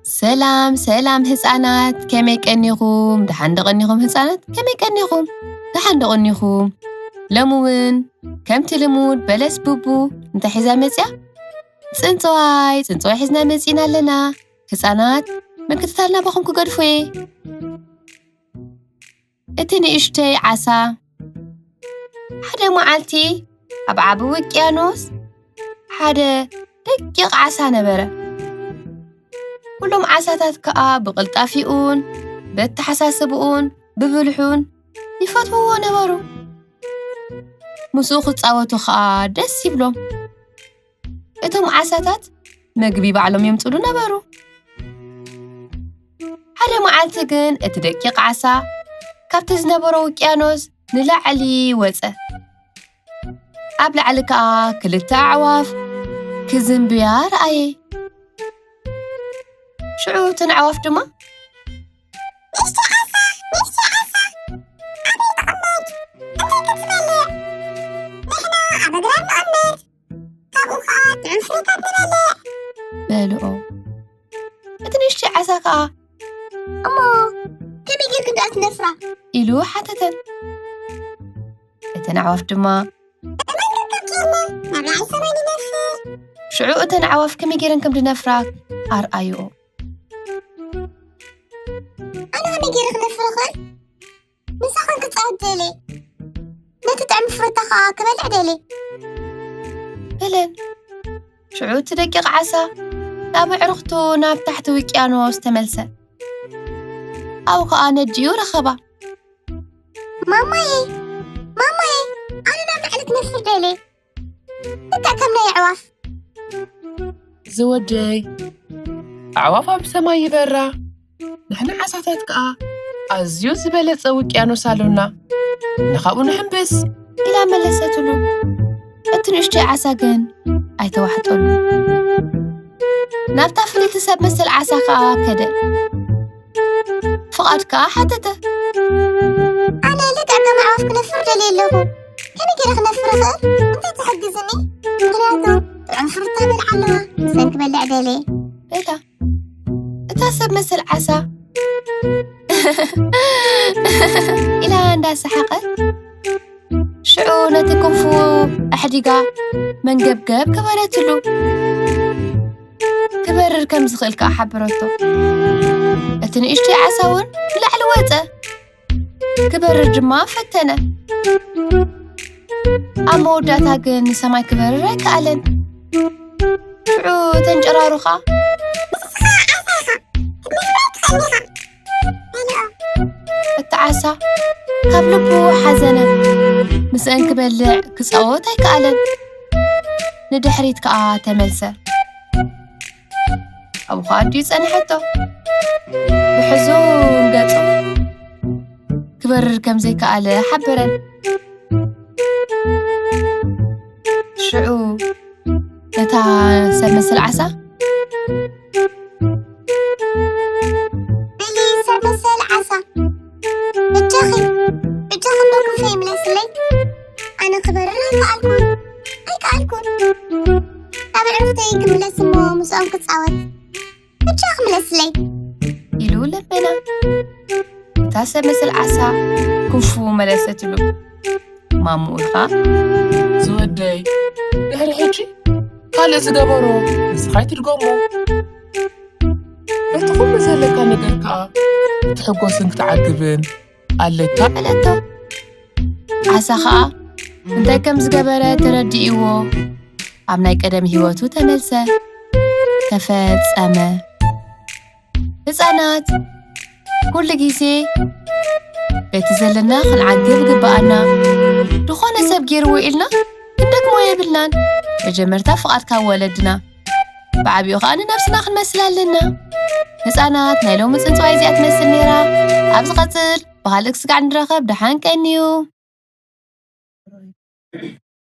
سلام سلام ህፃናት ከመይ ቀኒኹም ደሓን ደቐኒኹም ህፃናት ከመይ ቀኒኹም ደሓን ደቐኒኹም ለሙውን ከምቲ ልሙድ በለስ ቡቡ እንታይ ሒዛ መፅያ ፅንፅዋይ ሒዝና መፂና ኣለና ህፃናት ምክትታልና በኹም ክገድፉ እቲ ንእሽተይ ዓሳ ሓደ መዓልቲ ኣብ ዓቢ ውቅያኖስ ሓደ ደቂቕ ዓሳ ነበረ ኩሎም ዓሳታት ከዓ ብቕልጣፊኡን በተሓሳስብኡን ብብልሑን ይፈትውዎ ነበሩ ምስኡ ክፃወቱ ከዓ ደስ ይብሎም እቶም ዓሳታት መግቢ ባዕሎም የምፅሉ ነበሩ ሓደ መዓልቲ ግን እቲ ደቂቕ ዓሳ ካብቲ ዝነበሮ ውቅያኖስ ንላዕሊ ወፀ ኣብ ላዕሊ ከዓ ክልተ ኣዕዋፍ ክዝምብያ ረኣየ ሽዑ እተን ኣዕዋፍ ድማ በልኦ እቲ ንእሽተይ ዓሳ ከዓ እሞ ከመይ ጌርክ እንዳኣ ትነፍራ ኢሉ ሓተተን እተን ኣዕዋፍ ድማ ሽዑ እተን ኣዕዋፍ ከመይ ጌረን ከም ዝነፍራ ኣርኣይኦ ኣነ ከመይ ጌረ ክነፍር ኽእል ንሳኸን ክፃወት ደልየ ነቲ ጥዕሚ ፍርታ ከዓ ክበልዕ ደልየ በለን ሽዑ እቲ ደቂቕ ዓሳ ናብ ኣዕሩኽቱ ናብ ታሕቲ ውቅያኖስ ተመልሰ ኣብኡ ከዓ ነዲኡ ረኸባ ማማዬ ኣነ ናብ ላዕሊ ክነፍር ደልየ እንታይ ከም ናይ ኣዕዋፍ ዝወደይ ኣዕዋፍ ኣብ ሰማይ ይበራ ንሕና ዓሳታት ከዓ ኣዝዩ ዝበለፀ ውቅያኖስ ኣለና ንኻብኡ ንሕንብስ ኢላ መለሰትሉ እቲ ንእሽተይ ዓሳ ግን ኣይተዋሕጠሉ ናብታ ፍልይቲ ሰብ መሰል ዓሳ ከዓ ከደ ፍቓድ ከዓ ሓተተ ኣነ ልክዕ ከም ኣዕዋፍ ክነፍር ደልየ ኣለኹ ከመይ ጌረ ክነፍር ኽእል እንታይ ትሕግዝኒ ምክንያቱ ጥዑም ፍርታ በልዓ ኣለዋ ንሰን ክበልዕ ደልየ በላ እታ ሰብ መሰል ዓሳ ኢላ እንዳሰሓቐት ሽዑ ነቲ ክንፉ ኣሕዲጋ መንገብገብ ገበረትሉ ክበርር ከም ዝኽእል ከዓ ሓበረቶ እቲ ንእሽተይ ዓሳ እውን ንላዕሊ ወፀ ክበርር ድማ ፈተነ ኣብ መወዳእታ ግን ንሰማይ ክበርር ኣይከኣለን ሽዑ ተንጨራሩ ከዓ እቲ ዓሳ ካብ ልቡ ሓዘነ ምስአን ክበልዕ ክፃወት ኣይከኣለን ንድሕሪት ከዓ ተመልሰ ኣብኡ ከዓ ድዩ ፀንሐቶ ብሕዙን ገፁ ክበርር ከም ዘይከኣለ ሓበረን ሽዑ ነታ ሰብ መሰል ዓሳ ሰብ መሰል ዓሳ እጃኺ ዶ ክንፈ ይምለስለይ ኣነ ክበርር ኣይከኣልኩን ናብ ኣዕሩኽተይ ክምለስ እሞ ምስኦም ክፃወት እጃ ክምለስለይ ኢሉ ለበና እታ ሰብ መሰል ዓሳ ክንፉ መለሰትሉ ማሙኡልኻ ዝወደይ ድሕሪ ሕጂ ካልእ ዝገበሮ ንስኻይ ትድገሞ እቲ ኩሉ ዘለካ ነገር ከዓ ክትሕጎስን ክትዓግብን ኣለካ በለቶ ዓሳ ከዓ እንታይ ከም ዝገበረ ተረዲእዎ ኣብ ናይ ቀደም ህይወቱ ተመልሰ ተፈጸመ ህፃናት ኩሉ ግዜ በቲ ዘለና ክንዓግብ ግባኣና ድኾነ ሰብ ገይርዎ ኢልና ክንደግሞ የብልናን መጀመርታ ፍቓድካ ወለድና ብዓብኡ ከዓ ንነፍስና ክንመስል ኣለና ህፃናት ናይ ሎሚ ፅንፅዋይ እዚኣ ትመስል ነይራ ኣብ ዝቐፅል ብኻልእ ክስጋዕ ንረኸብ ደሓን ቀኒዩ